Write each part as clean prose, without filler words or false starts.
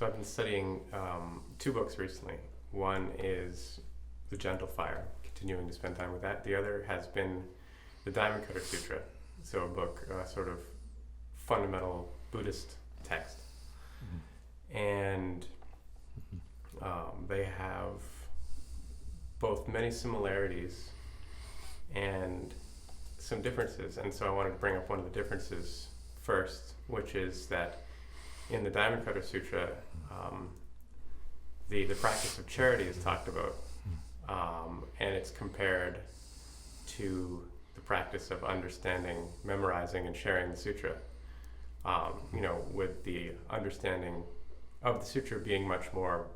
So I've been studying two books recently. One is The Gentle Fire, continuing to spend time with that. The other has been the Diamond Cutter Sutra, so a book, sort of fundamental Buddhist text. And they have both many similarities and some differences. And so I wanted to bring up one of the differences first, which is that in the Diamond Cutter Sutra, the practice of charity is talked about, and it's compared to the practice of understanding, memorizing, and sharing the sutra. With the understanding of the sutra being much more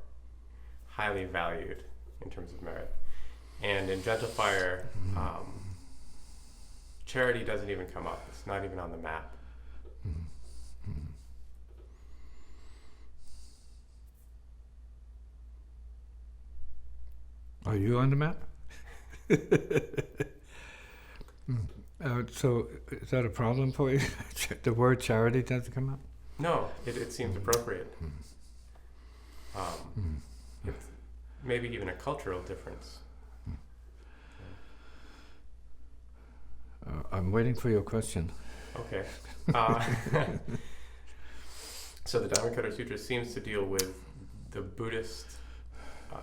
highly valued in terms of merit. And in Gentle Fire, charity doesn't even come up. It's not even on the map. Are you on the map? So is that a problem for you? The word charity doesn't come up? No, it seems appropriate. It's maybe even a cultural difference. I'm waiting for your question. Okay. So the Diamond Cutter Sutra seems to deal with the Buddhist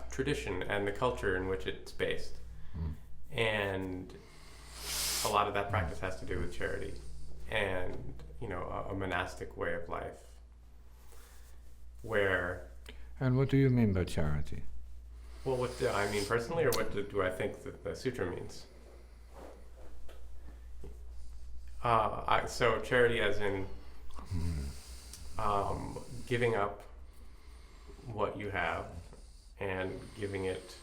tradition and the culture in which it's based. And a lot of that practice has to do with charity and, a monastic way of life where... And what do you mean by charity? Well, what do I mean personally, or what do I think that the sutra means? So charity as in giving up what you have and giving it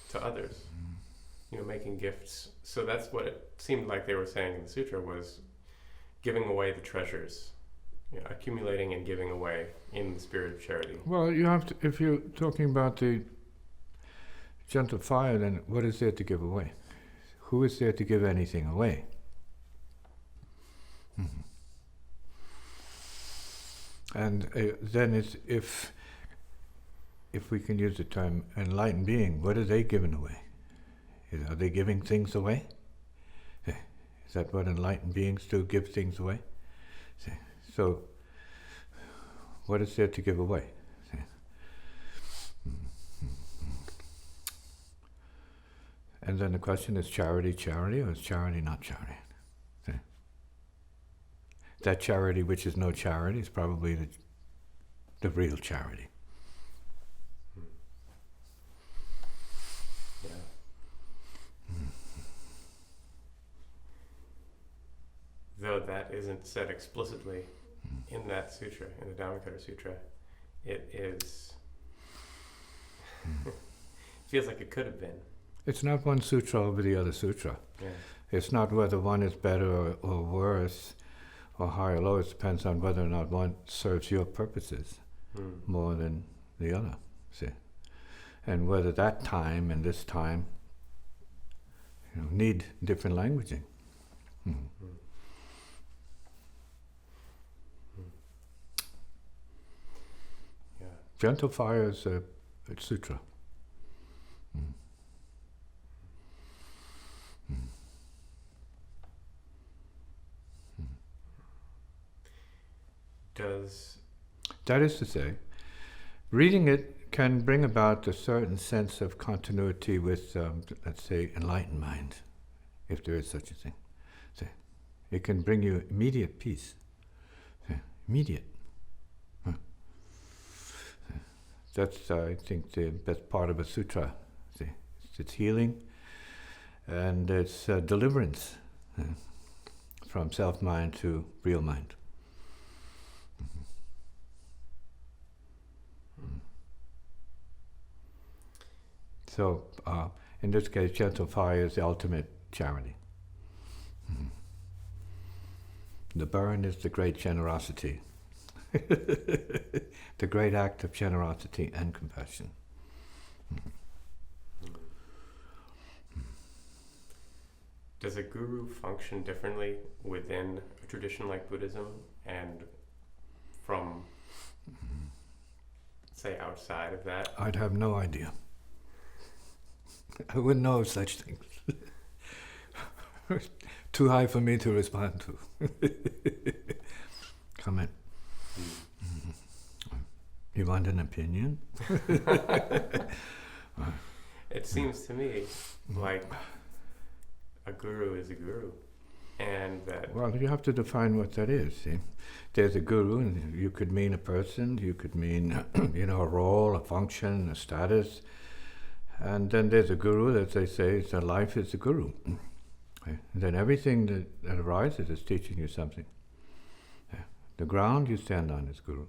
to others, making gifts. So that's what it seemed like they were saying in the sutra, was giving away the treasures, accumulating and giving away in the spirit of charity. Well, you have to, if you're talking about the Gentle Fire, then what is there to give away? Who is there to give anything away? And then it's, if we can use the term enlightened being, what are they giving away? Are they giving things away? Is that what enlightened beings do, give things away? So, what is there to give away? And then the question is charity, or is charity not charity? That charity which is no charity is probably the real charity. Though that isn't said explicitly in that sutra, in the Diamond Cutter Sutra, it is... feels like it could have been. It's not one sutra over the other sutra. Yeah. It's not whether one is better or worse, or higher or lower. It depends on whether or not one serves your purposes more than the other. See, and whether that time and this time, need different languaging. Yeah. Gentle Fire is a sutra. That is to say, reading it can bring about a certain sense of continuity with, let's say, enlightened mind, if there is such a thing. So it can bring you immediate peace. Immediate. That's, I think, the best part of a sutra. It's healing and it's deliverance from self-mind to real mind. So, in this case, Gentle Fire is the ultimate charity. The burn is the great generosity. The great act of generosity and compassion. Does a guru function differently within a tradition like Buddhism and from say, outside of that? I'd have no idea. I wouldn't know of such things. Too high for me to respond to. Comment. You want an opinion? It seems to me like a guru is a guru, and that Well, you have to define what that is. See? There's a guru, and you could mean a person, you could mean, a role, a function, a status, and then there's a guru that they say is a life is a guru. Okay? And then everything that arises is teaching you something. Yeah. The ground you stand on is guru.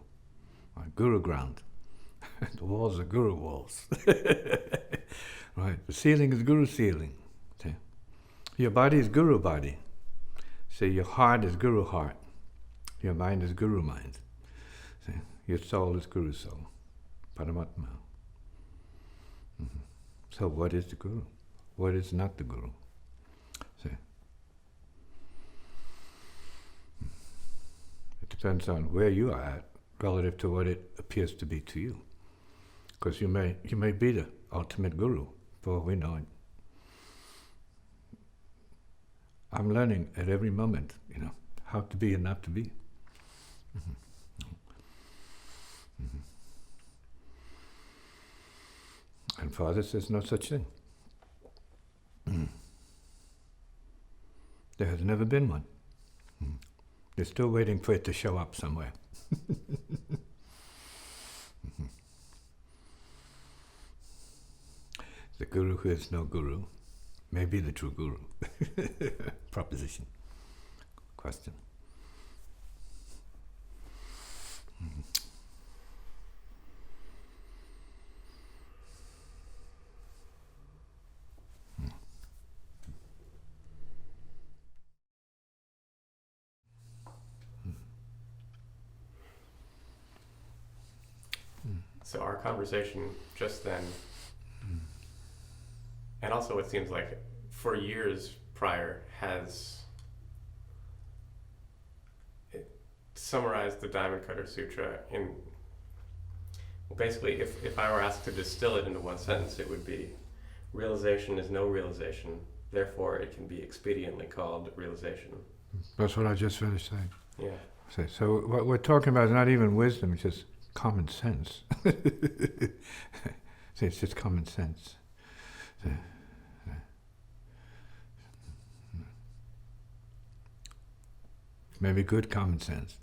Right? Guru ground. The walls are guru walls. Right. The ceiling is guru ceiling. See? Your body is guru body. See, your heart is guru heart. Your mind is guru mind. See? Your soul is guru soul. Paramatma. Mm-hmm. So what is the guru? What is not the guru? See? It depends on where you are at relative to what it appears to be to you. Because you may be the ultimate guru, for all we know it. I'm learning at every moment, how to be and not to be. Mm-hmm. Mm-hmm. And Father says no such thing. Mm. There has never been one. Mm. They're still waiting for it to show up somewhere. Mm-hmm. The guru who is no guru may be the true guru. Proposition. Question. Mm-hmm. So our conversation just then, and also it seems like for years prior, has summarized the Diamond Cutter Sutra in, well, basically, if I were asked to distill it into one sentence, it would be, realization is no realization, therefore it can be expediently called realization. That's what I just finished saying. Yeah. So what we're talking about is not even wisdom, it's just common sense. See, it's just common sense. Maybe good common sense.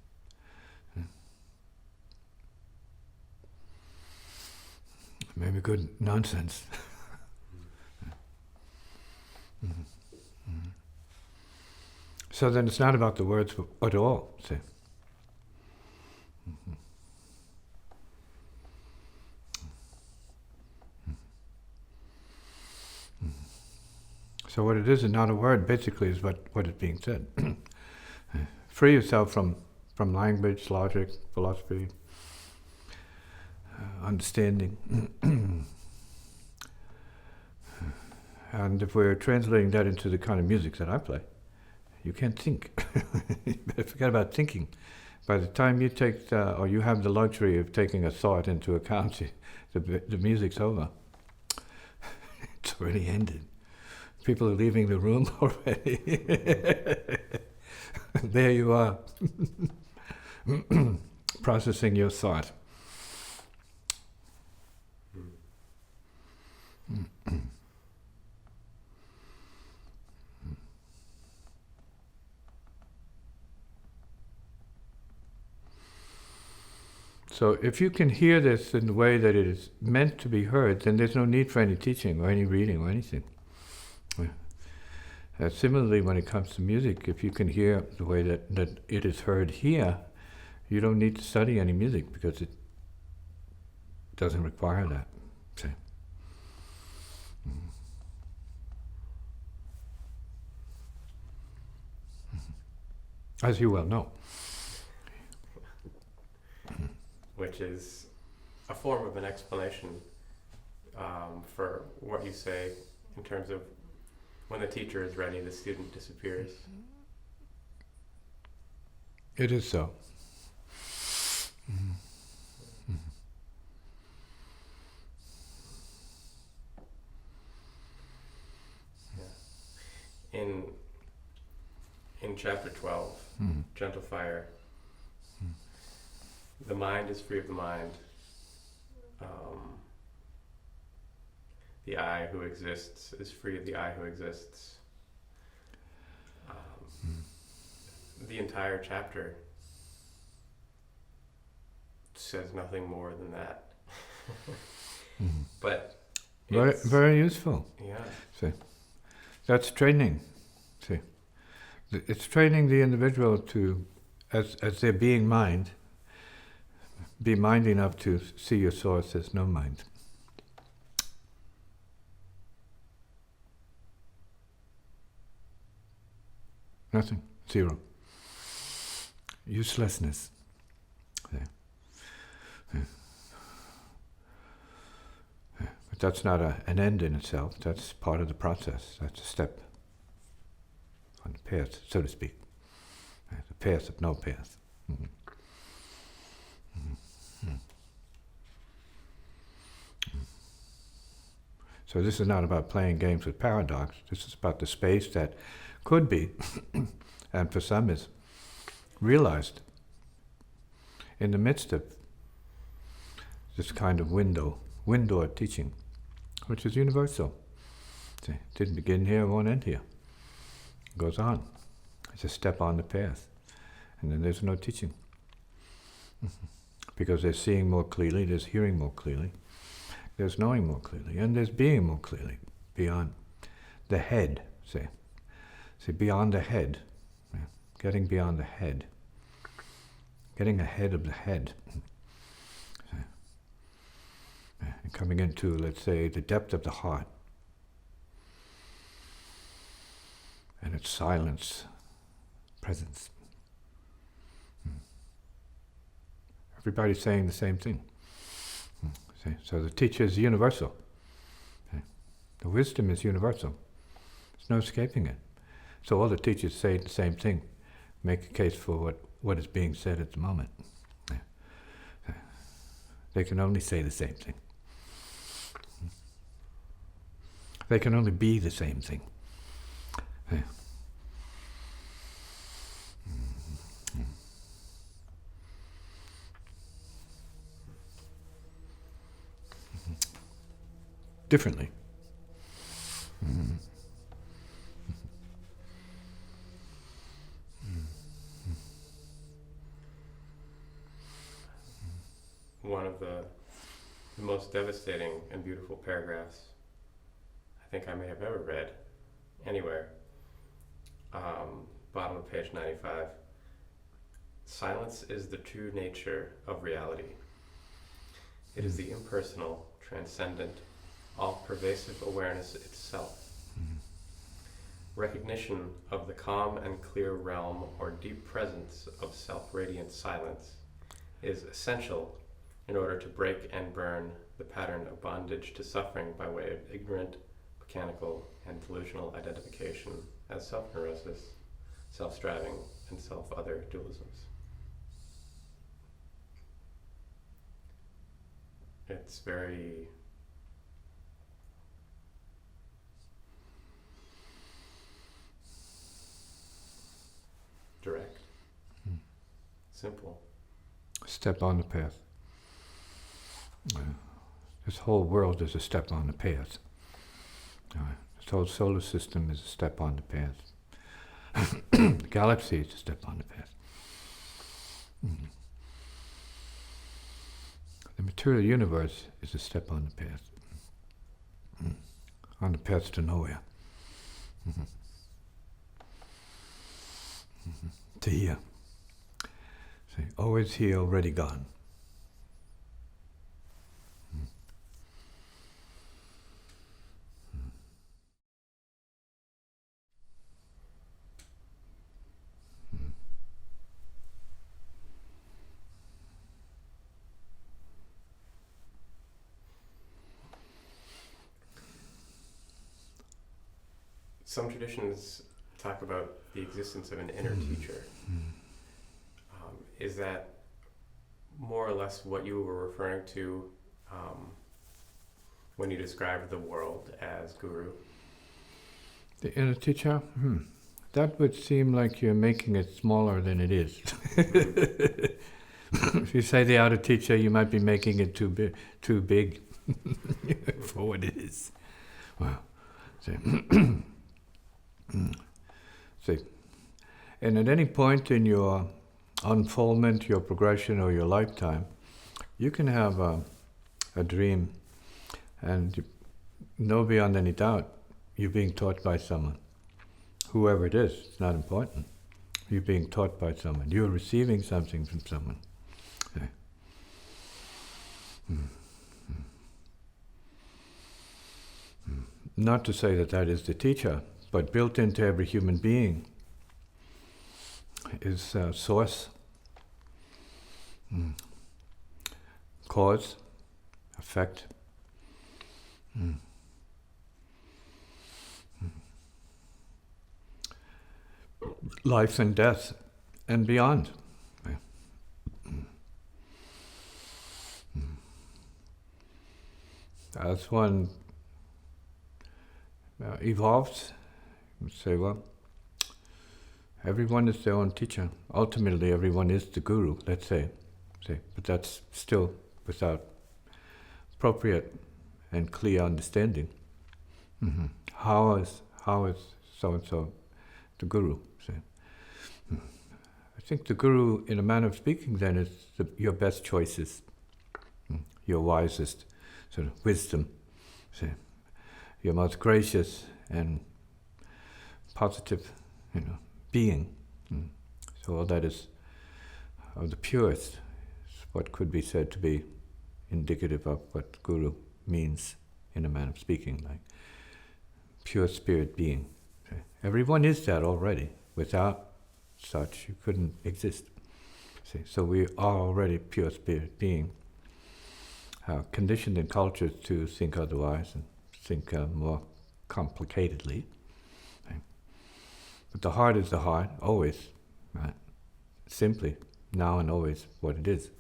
Maybe good nonsense. So then it's not about the words at all, see. So what it is not a word, basically, is what is being said. Free yourself from language, logic, philosophy, understanding. And if we're translating that into the kind of music that I play, you can't think. You better forget about thinking. By the time you take, or you have the luxury of taking a thought into account, the music's over. It's already ended. People are leaving the room already. There you are, processing your thought. So if you can hear this in the way that it is meant to be heard, then there's no need for any teaching or any reading or anything. Similarly, when it comes to music, if you can hear the way that it is heard here, you don't need to study any music because it doesn't require that. See? As you well know. Which is a form of an explanation for what you say in terms of when the teacher is ready, the student disappears. It is so. gentle fire. The mind is free of the mind. The I who exists is free of the I who exists. The entire chapter says nothing more than that. But Very, it's, very useful. yeah, That's training. See, it's training the individual to, as their being mind, be mind enough to see your source as no mind. Nothing. Zero. Uselessness. Yeah. But that's not an end in itself. That's part of the process. That's a step on the path, so to speak. The path of no path. Mhm. Mhm. So this is not about playing games with paradox. This is about the space that could be, and for some is realized in the midst of this kind of window teaching, which is universal. It didn't begin here, won't end here. It goes on. It's a step on the path. And then there's no teaching. Because there's seeing more clearly, there's hearing more clearly, there's knowing more clearly, and there's being more clearly, beyond the head, say. See, beyond the head. Yeah. Getting beyond the head. Getting ahead of the head. And coming into, let's say, the depth of the heart. And its silence, presence. Everybody's saying the same thing. See? So the teacher is universal. See? The wisdom is universal. There's no escaping it. So all the teachers say the same thing. Make a case for what is being said at the moment. Yeah. They can only say the same thing. They can only be the same thing. Yeah. Differently. one of the most devastating and beautiful paragraphs I think I may have ever read anywhere. Bottom of page 95. Silence is the true nature of reality. It is the impersonal, transcendent, all-pervasive awareness itself. Recognition of the calm and clear realm or deep presence of self-radiant silence is essential in order to break and burn the pattern of bondage to suffering by way of ignorant, mechanical, and delusional identification as self-neurosis, self-striving, and self-other dualisms. It's very direct, simple. Step on the path. This whole world is a step on the path. This whole solar system is a step on the path. The galaxy is a step on the path. The material universe is a step on the path. On the path to nowhere. To here. See, always here, already gone. Some traditions talk about the existence of an inner teacher. Is that more or less what you were referring to when you described the world as guru? The inner teacher? that would seem like you're making it smaller than it is. If you say the outer teacher, you might be making it too big for what it is. Wow. See. See. And at any point in your unfoldment, your progression, or your lifetime, you can have a dream, and you know beyond any doubt you're being taught by someone. Whoever it is, it's not important. You're being taught by someone. You're receiving something from someone. Okay. Not to say that that is the teacher, but built into every human being is source, cause, effect. Life and death and beyond. As one evolves, you say, well, everyone is their own teacher. Ultimately, everyone is the guru, let's say. But that's still without appropriate and clear understanding. How is so-and-so the guru? Say. I think the guru, in a manner of speaking, then, is your best choices, your wisest sort of wisdom, say, your most gracious and positive, being. So all that is of the purest, is what could be said to be indicative of what guru means in a manner of speaking, like pure spirit being. Okay. Everyone is that already. Without such, you couldn't exist. See, so we are already pure spirit being, conditioned in cultures to think otherwise and think more complicatedly. Okay. But the heart is the heart, always, right? Simply, now and always what it is.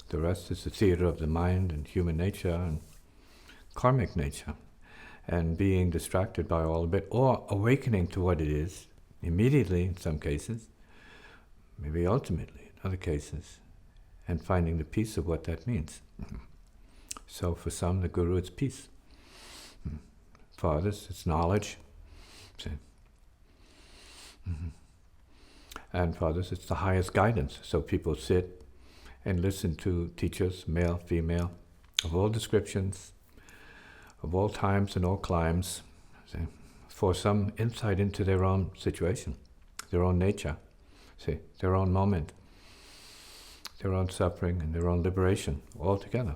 The rest is the theater of the mind and human nature and karmic nature, and being distracted by all of it, or awakening to what it is, immediately in some cases, maybe ultimately in other cases, and finding the peace of what that means. So for some, the guru, it's peace. For others, it's knowledge. See? And for others, it's the highest guidance. So people sit and listen to teachers, male, female, of all descriptions, of all times and all climes, see, for some insight into their own situation, their own nature, see, their own moment, their own suffering and their own liberation, all together.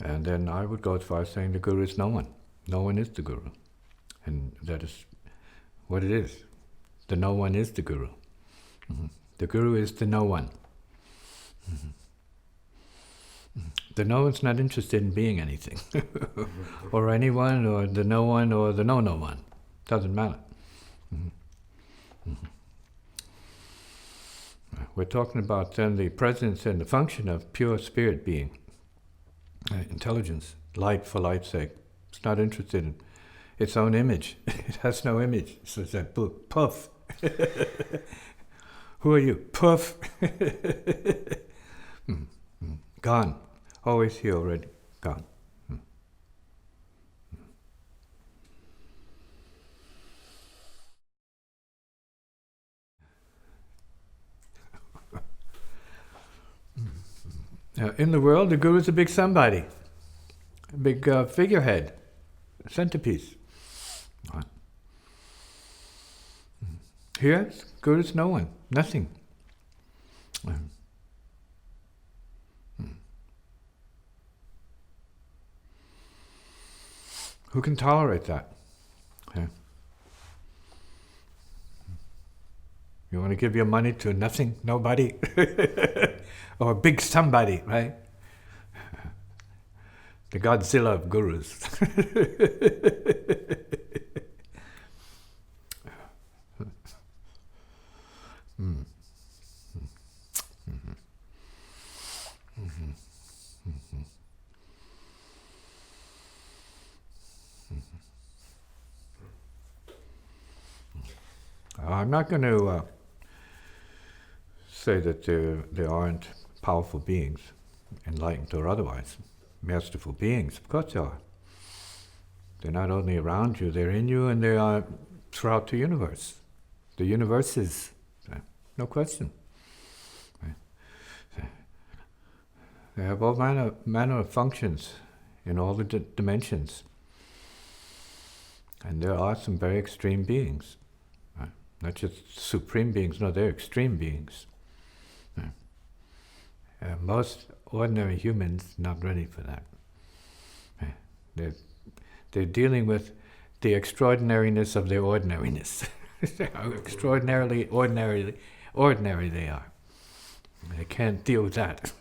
And then I would go as far as saying the guru is no one. No one is the guru. And that is what it is. The no one is the guru. The guru is the no one. The no one's not interested in being anything, or anyone, or the no one, or the no one. Doesn't matter. We're talking about then the presence and the function of pure spirit being, intelligence, light for light's sake. It's not interested in its own image. It has no image. So it's that book, puff. Who are you? Puff. Gone. Always here already. Gone. In the world, the guru is a big somebody, a big figurehead, a centerpiece. Right. Here, guru is no one, nothing. Who can tolerate that? Yeah. You want to give your money to nothing, nobody, or a big somebody, right? The Godzilla of gurus. I'm not going to say that there aren't powerful beings, enlightened or otherwise, masterful beings. Of course there are. They're not only around you, they're in you, and they are throughout the universe. The universe is, no question. They have all manner of functions in all the dimensions. And there are some very extreme beings. Not just supreme beings, no, they're extreme beings. Most ordinary humans not ready for that. They're dealing with the extraordinariness of their ordinariness. How extraordinarily ordinary they are. They can't deal with that.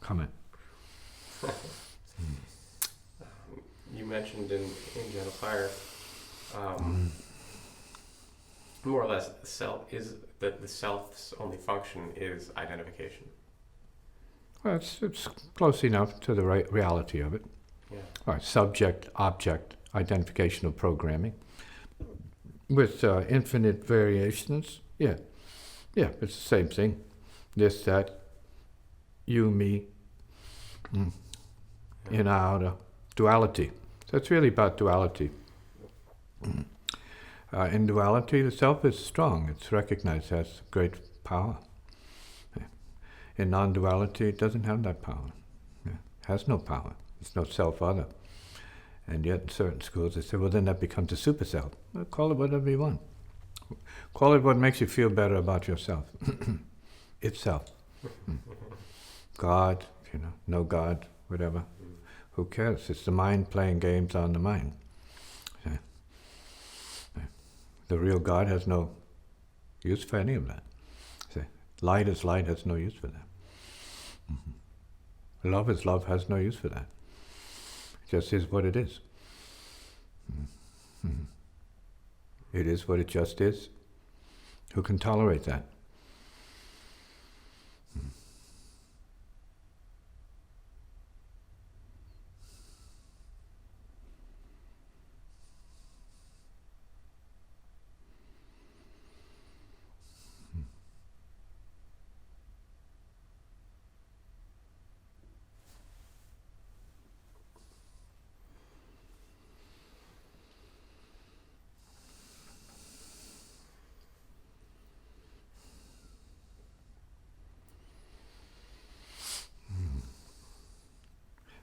Comment. You mentioned in Gentle Fire, more or less, the self's only function is identification. Well, it's close enough to the reality of it. Yeah. All right, subject-object identificational programming with infinite variations. Yeah, it's the same thing. This, that, you, me, in, out, duality. So it's really about duality. In duality, the self is strong. It's recognized as great power. In non-duality, it doesn't have that power. It has no power. It's no self-other. And yet in certain schools they say, well, then that becomes a super self. Well, call it whatever you want. Call it what makes you feel better about yourself. Itself. God, no God, whatever. Who cares? It's the mind playing games on the mind. The real God has no use for any of that. Light is light has no use for that. Love is love has no use for that. It just is what it is. It is what it just is. Who can tolerate that?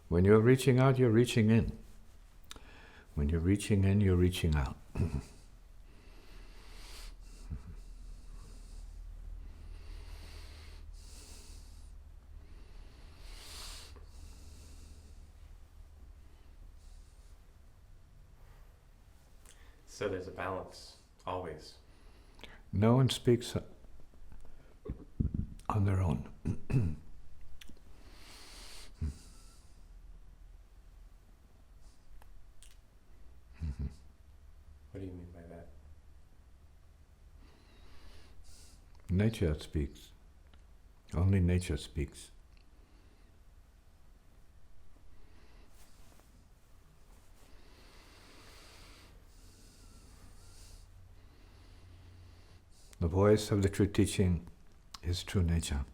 When you're reaching out, you're reaching in. When you're reaching in, you're reaching out. So there's a balance, always. No one speaks on their own. What do you mean by that? Nature speaks. Only nature speaks. The voice of the true teaching is true nature.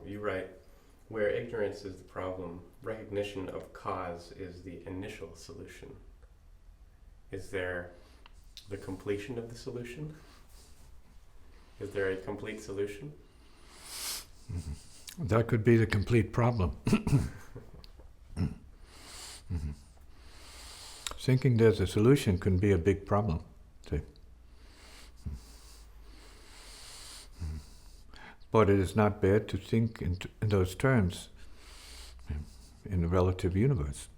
You write, where ignorance is the problem, recognition of cause is the initial solution. Is there the completion of the solution? Is there a complete solution? That could be the complete problem. Thinking there's a solution can be a big problem. See? But it is not bad to think in those terms in the relative universe.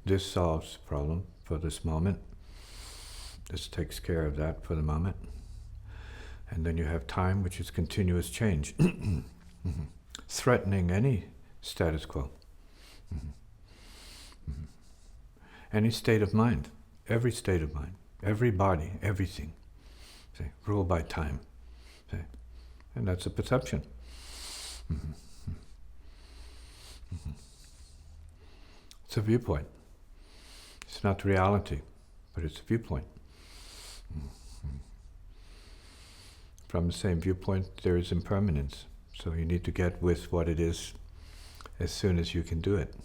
This solves the problem for this moment. This takes care of that for the moment. And then you have time, which is continuous change, threatening any status quo. Any state of mind, every state of mind, every body, everything, say, ruled by time. Say. And that's a perception. It's a viewpoint. It's not reality, but it's a viewpoint. From the same viewpoint, there is impermanence. So you need to get with what it is as soon as you can do it.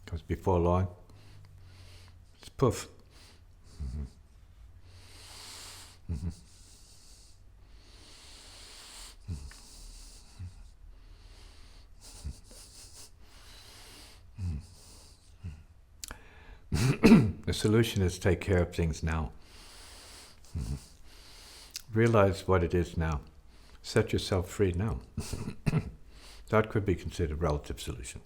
Because before long, it's poof. The solution is take care of things now. Realize what it is now. Set yourself free now. That could be considered relative solution.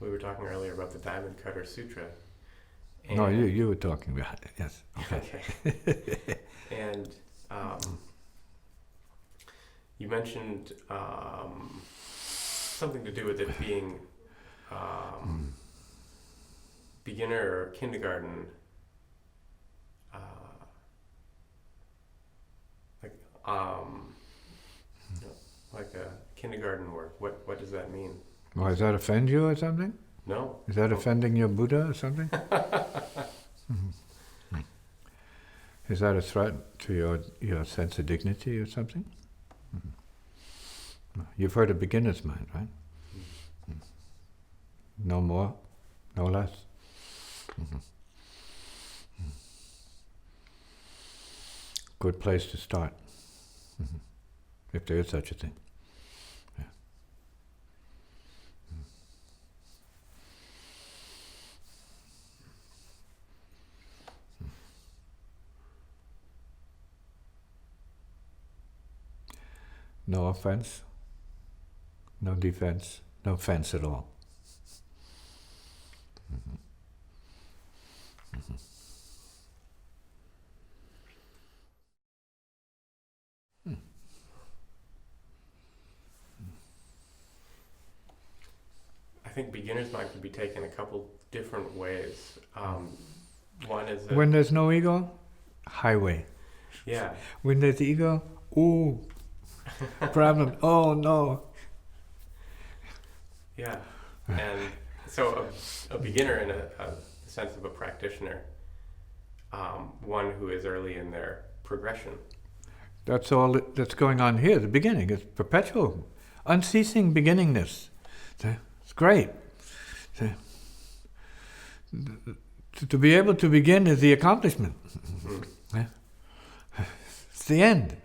We were talking earlier about the Diamond Cutter Sutra. And No, you were talking about it, yes. Okay. And you mentioned something to do with it being beginner or kindergarten, like a kindergarten work. What does that mean? Why, does that offend you or something? No. Is that offending your Buddha or something? Is that a threat to your sense of dignity or something? You've heard of beginner's mind, right? No more, no less. Good place to start, if there is such a thing. Yeah. No offense, no defense, no fence at all. I think beginner's mind could be taken a couple different ways. One is that, When there's no ego, highway. yeah, When there's ego, ooh, problem, oh no. yeah, and so a beginner in a sense of a practitioner, one who is early in their progression. That's all that's going on here. The beginning is perpetual, unceasing beginningness. It's great. To be able to begin is the accomplishment. Yeah. It's the end.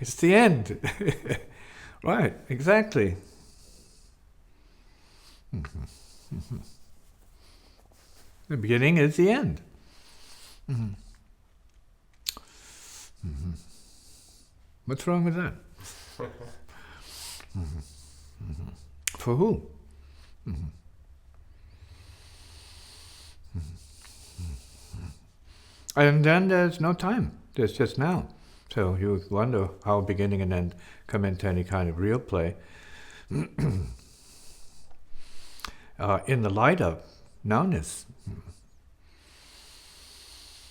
It's the end. Right, exactly. The beginning is the end. What's wrong with that? For who? And then there's no time. There's just now. So you wonder how beginning and end come into any kind of real play. In the light of nowness.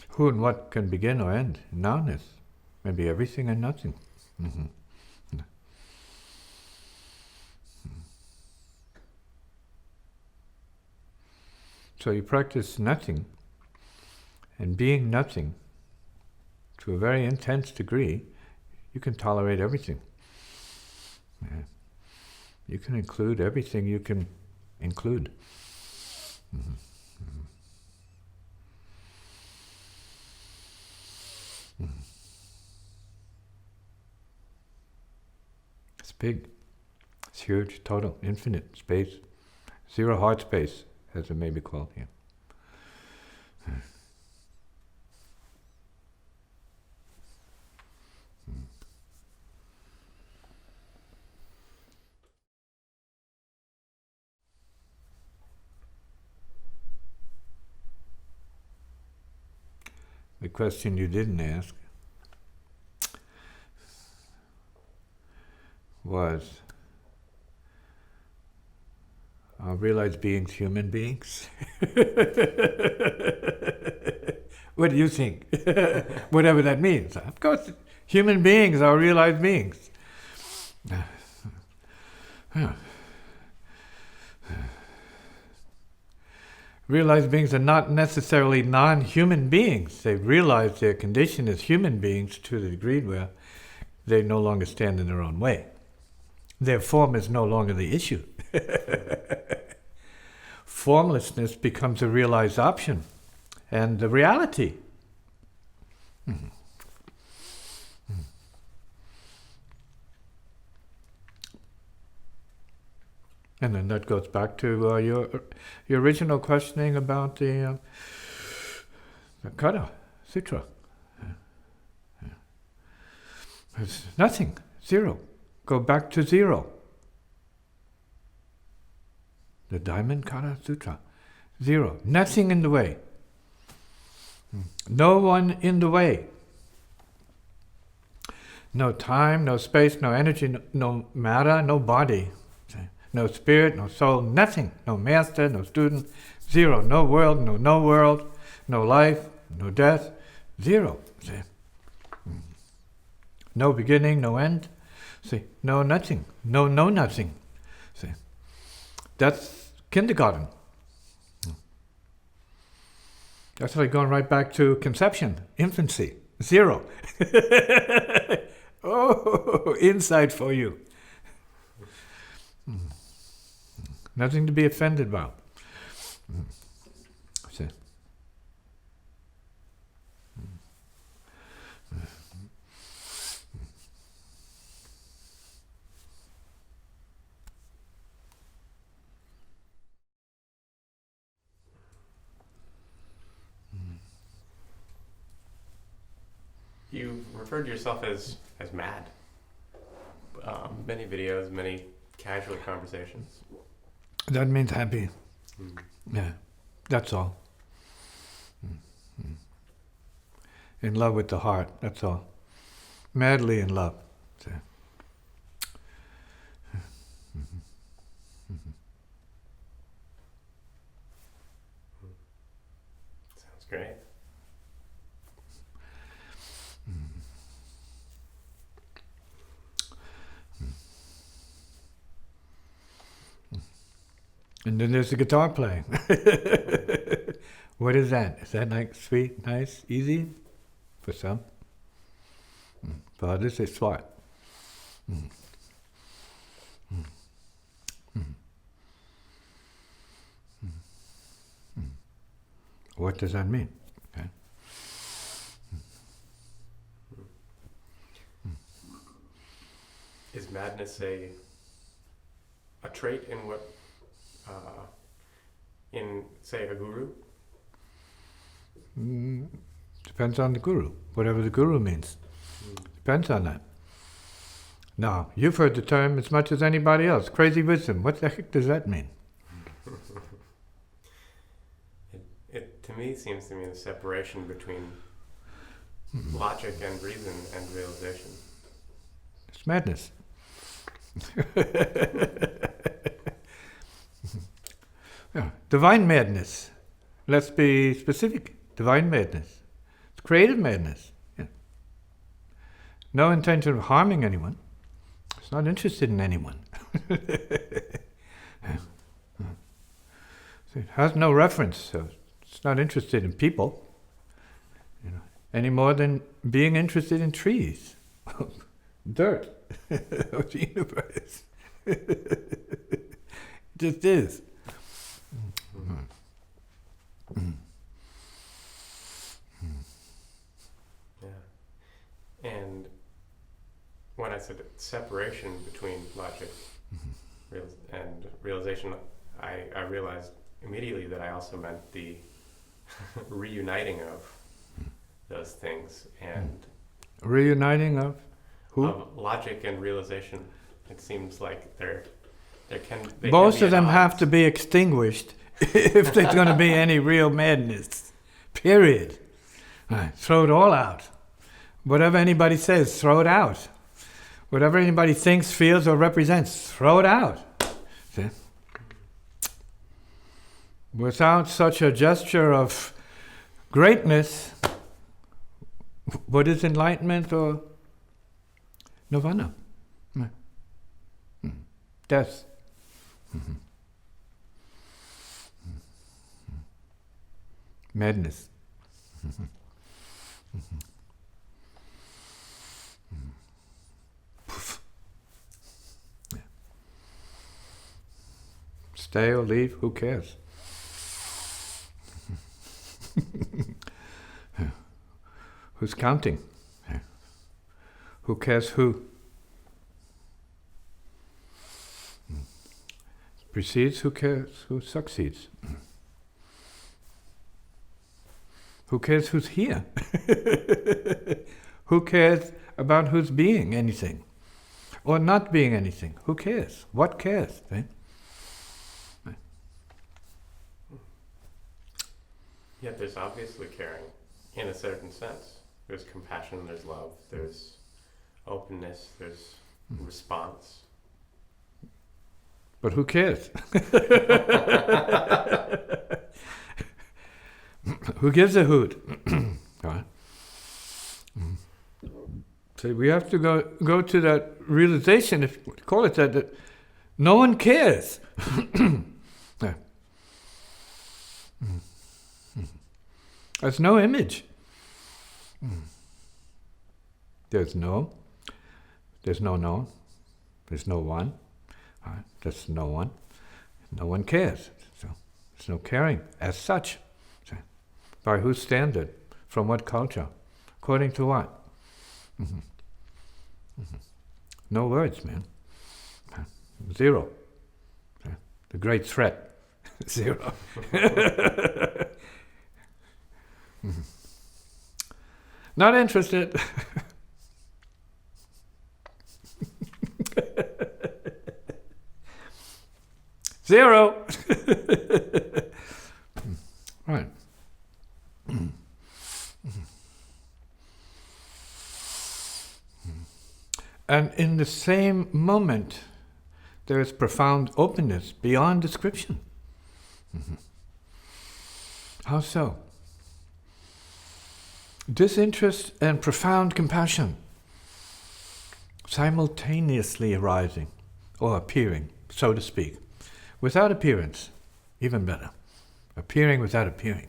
Who and what can begin or end? Nowness. Maybe everything and nothing. So you practice nothing, and being nothing, to a very intense degree, you can tolerate everything. Yeah. You can include everything you can include. big. It's huge, total, infinite space. Zero hard space, as it may be called here. The question you didn't ask was, are realized beings human beings? What do you think? Whatever that means. Of course, human beings are realized beings. Realized beings are not necessarily non-human beings. They realize their condition as human beings to the degree where they no longer stand in their own way. Their form is no longer the issue. Formlessness becomes a realized option and the reality. Mm-hmm. And then that goes back to your original questioning about the Kata Sutra. It's nothing, zero. Go back to zero. The Diamond Kata Sutra, zero. Nothing in the way. No one in the way. No time, no space, no energy, no matter, no body. No spirit, no soul, nothing. No master, no student, zero. No world, no world, no life, no death, zero. See? No beginning, no end. See? No nothing, no nothing. See? That's kindergarten. That's like going right back to conception, infancy, zero. Oh, insight for you. Nothing to be offended about. See. You referred to yourself as mad. Many videos, many casual conversations. That means happy. Mm. Yeah, that's all. In love with the heart, that's all. Madly in love. See. Sounds great. And then there's the guitar playing. What is that? Is that like sweet, nice, easy? For some. For others, it's what? What does that mean? Okay. Is madness a trait in what, in say a guru? Depends on the guru, whatever the guru means. Depends on that. Now, you've heard the term as much as anybody else, crazy wisdom. What the heck does that mean? It to me seems to mean a separation between logic and reason and realization. It's madness. Yeah. Divine madness. Let's be specific. Divine madness. It's creative madness. Yeah. No intention of harming anyone. It's not interested in anyone. It has no reference, so it's not interested in people, any more than being interested in trees, dirt, or the universe. It just is. Yeah. And when I that's a separation between logic and realization. I realized immediately that I also meant the reuniting of those things and Reuniting of who? of logic and realization. It seems like they can Both be of at them have odds. to be extinguished if there's going to be any real madness. Period. Right. Throw it all out. Whatever anybody says, throw it out. Whatever anybody thinks, feels, or represents, throw it out. See? Without such a gesture of greatness, what is enlightenment or nirvana? Death. Madness. Poof. Yeah. Stay or leave, who cares? Who's counting? Who cares who? Precedes, who cares who succeeds? Who cares who's here? Who cares about who's being anything? Or not being anything? Who cares? What cares? Eh? Yet there's obviously caring in a certain sense. There's compassion, there's love, there's openness, there's response. But who cares? Who gives a hoot? Right? So we have to go to that realization, if we call it that no one cares. Yeah. There's no image. There's no known. There's no one. Right? There's no one. No one cares. So there's no caring as such. So, by whose standard? From what culture? According to what? No words, man. Zero. The great threat. Zero. Not interested. Zero. Right. And in the same moment, there is profound openness beyond description. How so? Disinterest and profound compassion simultaneously arising or appearing, so to speak, without appearance, even better. Appearing without appearing.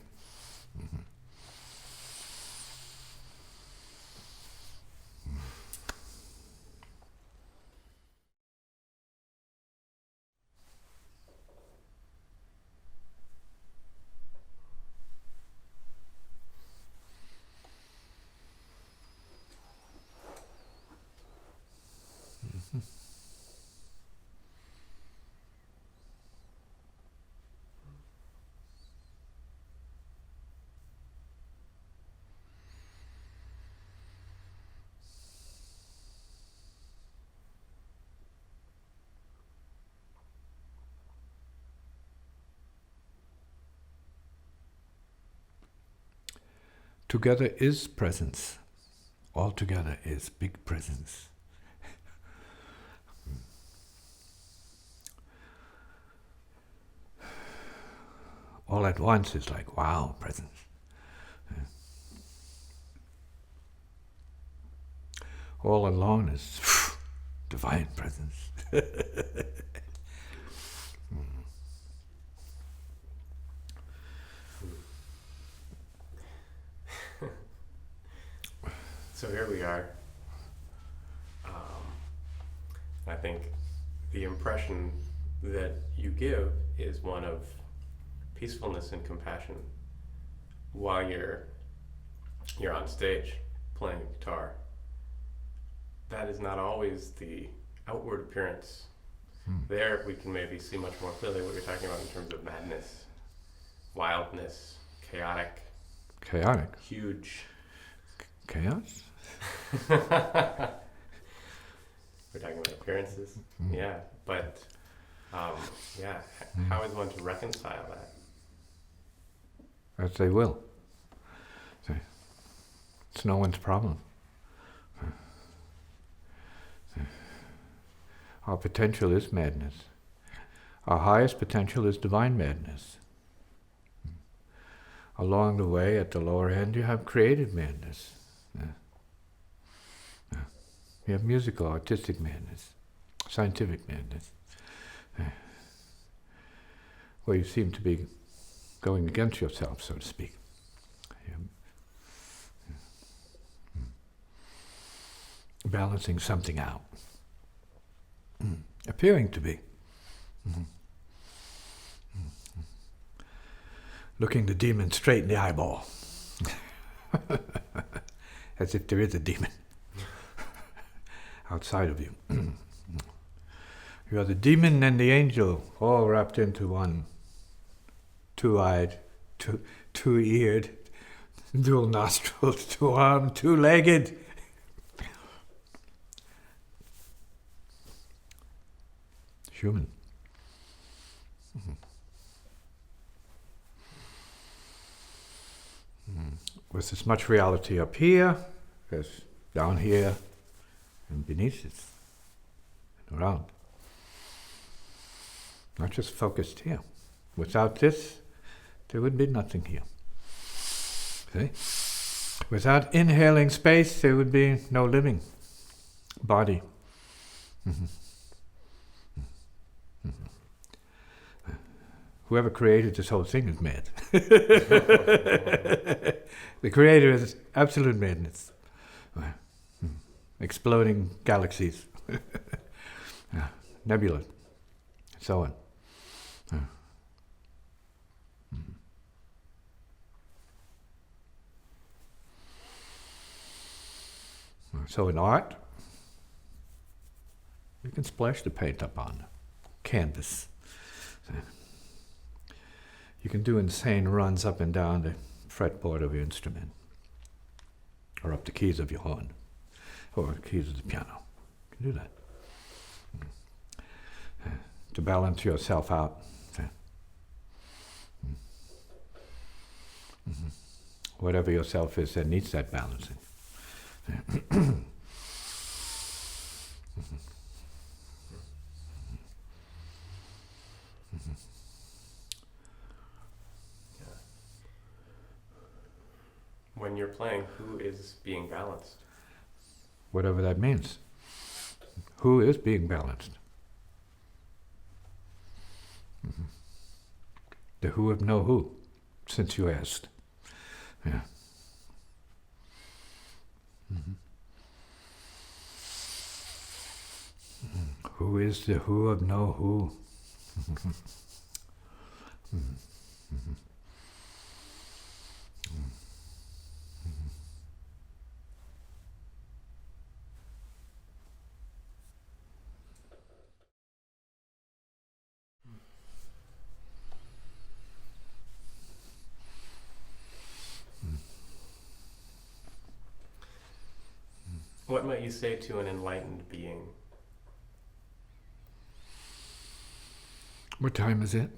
Together is presence. All together is big presence. All at once is like, wow, presence. All alone is divine presence. So here we are. I think the impression that you give is one of peacefulness and compassion while you're on stage playing guitar. that is not always the outward appearance. Hmm. There we can maybe see much more clearly what you're talking about in terms of madness, wildness, chaotic, Chaotic. huge. Chaos? We're talking about appearances. Hmm. Yeah, but yeah, how is one to reconcile that? As they will. It's no one's problem. Our potential is madness. Our highest potential is divine madness. Along the way, at the lower end, you have creative madness. You have musical, artistic madness, scientific madness, where you seem to be going against yourself, so to speak. Balancing something out. Appearing to be. Looking the demon straight in the eyeball. As if there is a demon outside of you. You are the demon and the angel, all wrapped into one. Two-eyed, two-eared, dual nostrils, two-armed, two-legged. Human. With as much reality up here as down here and beneath it and around. Not just focused here. Without this, there would be nothing here. See? Without inhaling space, there would be no living body. Whoever created this whole thing is mad. The creator is absolute madness. Exploding galaxies, nebula, so on. So in art, you can splash the paint up on canvas. You can do insane runs up and down the fretboard of your instrument, or up the keys of your horn, or the keys of the piano. You can do that. To balance yourself out. Whatever yourself is that needs that balancing. When you're playing, who is being balanced? Whatever that means. Who is being balanced? The who of no who, since you asked. Yeah. Who is the who of no who? What might you say to an enlightened being? What time is it?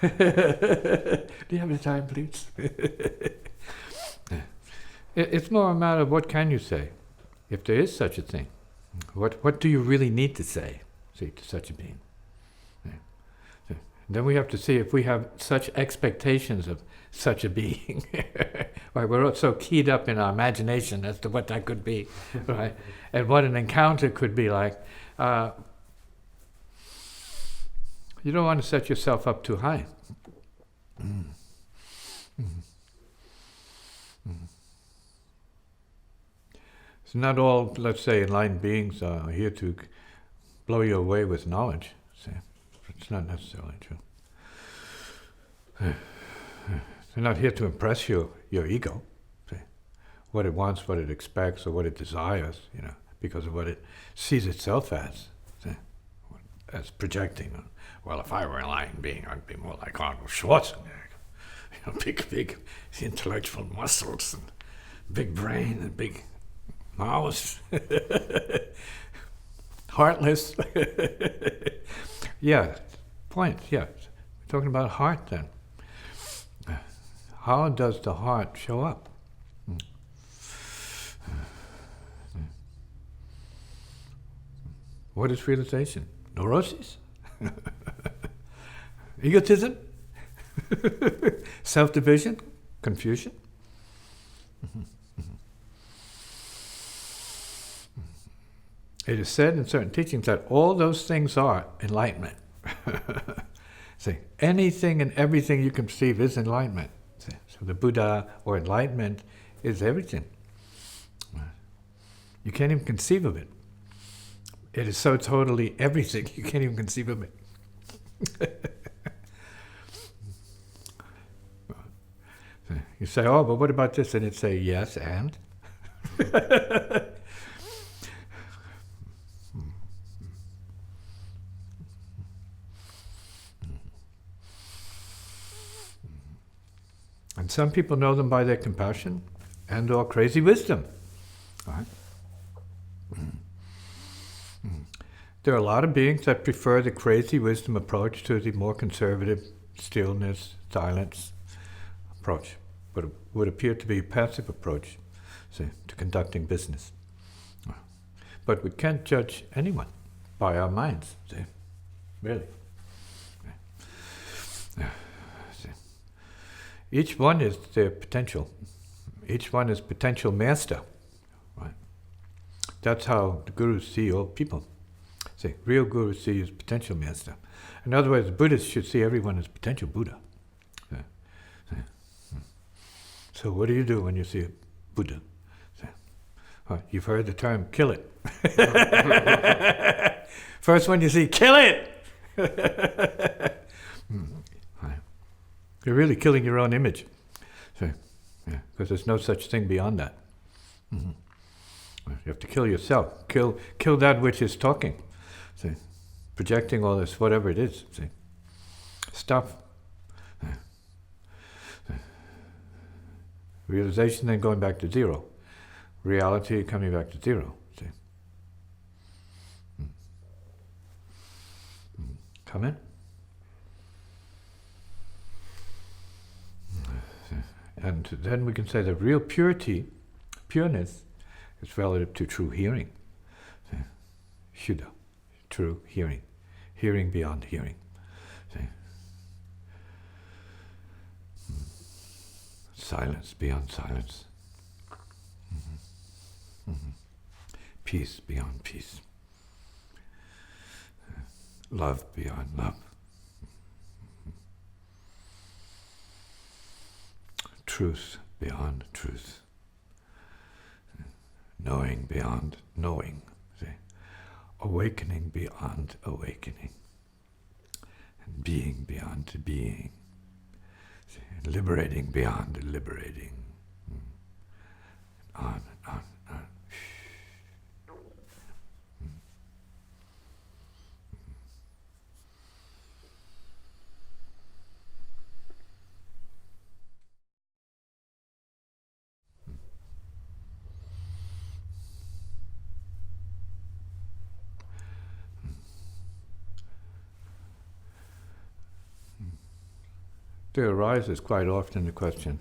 Do you have the time, please? It's more a matter of what can you say, if there is such a thing. What do you really need to say to such a being? Then we have to see if we have such expectations of such a being. Right? We're so keyed up in our imagination as to what that could be, right? And what an encounter could be like. You don't want to set yourself up too high. So not all, let's say, enlightened beings are here to blow you away with knowledge. See? It's not necessarily true. They're not here to impress your ego. See? What it wants, what it expects, or what it desires, because of what it sees itself as projecting. Well, if I were an enlightened being, I'd be more like Arnold Schwarzenegger. Big intellectual muscles and big brain and big mouth. Heartless. Yeah, point, yeah. We're talking about heart then. How does the heart show up? What is realization? Neurosis? Egotism? Self-division? Confusion? It is said in certain teachings that all those things are enlightenment. See, anything and everything you conceive is enlightenment. See, so the Buddha or enlightenment is everything. You can't even conceive of it. It is so totally everything, you can't even conceive of it. You say, oh, but what about this? And it'd say, yes, and? And some people know them by their compassion and or crazy wisdom. Right? There are a lot of beings that prefer the crazy wisdom approach to the more conservative stillness, silence approach, but it would appear to be a passive approach, say, to conducting business. But we can't judge anyone by our minds, see, really. Each one is their potential. Each one is potential master. Right? That's how the gurus see all people. See, real gurus see as potential master. In other words, Buddhists should see everyone as potential Buddha. So what do you do when you see a Buddha? You've heard the term, kill it. First one you see, kill it! You're really killing your own image. So, yeah, because there's no such thing beyond that. You have to kill yourself. Kill that which is talking. See, projecting all this, whatever it is. See, stop. Realization, then going back to zero. Reality coming back to zero. See. Come in. And then we can say that real pureness, is relative to true hearing. See? Shuddha, true hearing. Hearing beyond hearing. See? Silence beyond silence. Peace beyond peace. Love beyond love. Truth beyond truth. Knowing beyond knowing. See? Awakening beyond awakening. And being beyond being. See? Liberating beyond liberating. On and on and on. There arises quite often the question,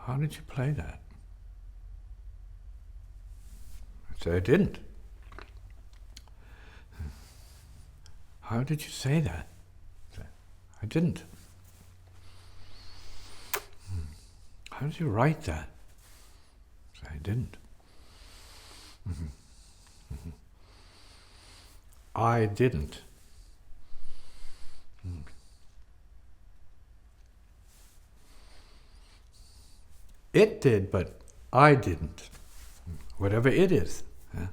how did you play that? I say, I didn't. How did you say that? I didn't. How did you write that? I didn't. I didn't. It did, but I didn't. Whatever it is. Yeah?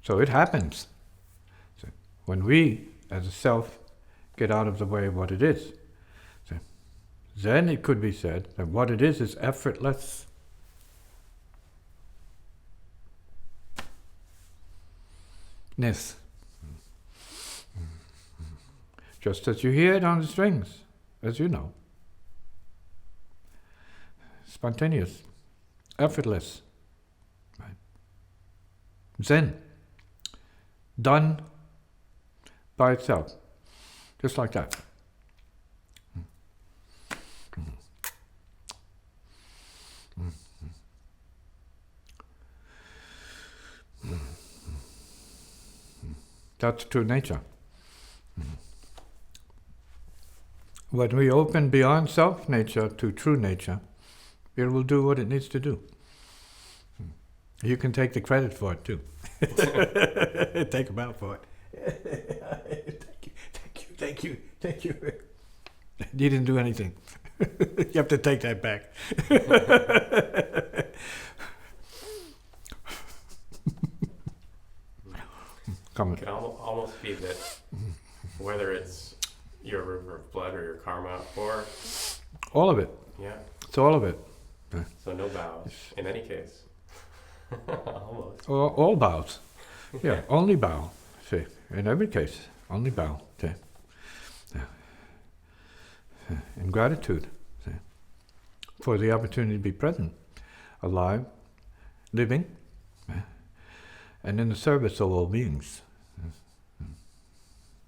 So it happens. So when we, as a self, get out of the way of what it is, so then it could be said that what it is effortless. Ness. Just as you hear it on the strings, as you know. Spontaneous, effortless. Right. Zen. Done by itself. Just like that. That's true nature. When we open beyond self-nature to true nature, it will do what it needs to do. You can take the credit for it too. Take a bow for it. Thank you. You didn't do anything. You have to take that back. It can almost be that whether it's your river of blood or your karma or... All of it. Yeah. It's all of it. So no bows, in any case. Almost. All bows. Yeah, only bow. See, in every case, only bow. See. In gratitude, see, for the opportunity to be present, alive, living, and in the service of all beings.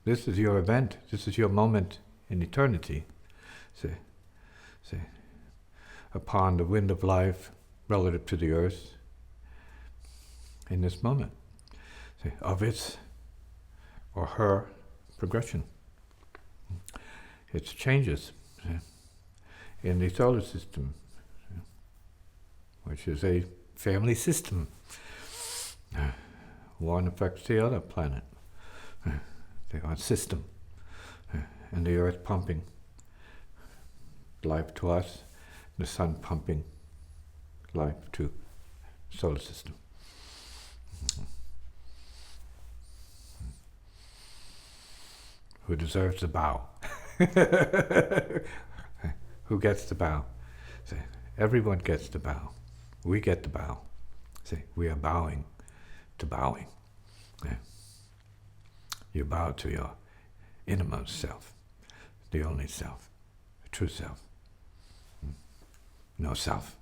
This is your event. This is your moment in eternity. See, upon the wind of life relative to the earth. In this moment, see, of its or her progression. Its changes in the solar system, which is a family system. One affects the other planet, the system, and the earth pumping life to us, the sun pumping life to the solar system. Who deserves the bow? Who gets the bow? See, everyone gets the bow. We get the bow. See, we are bowing to bowing. Yeah. You bow to your innermost self, the only self, the true self. No self.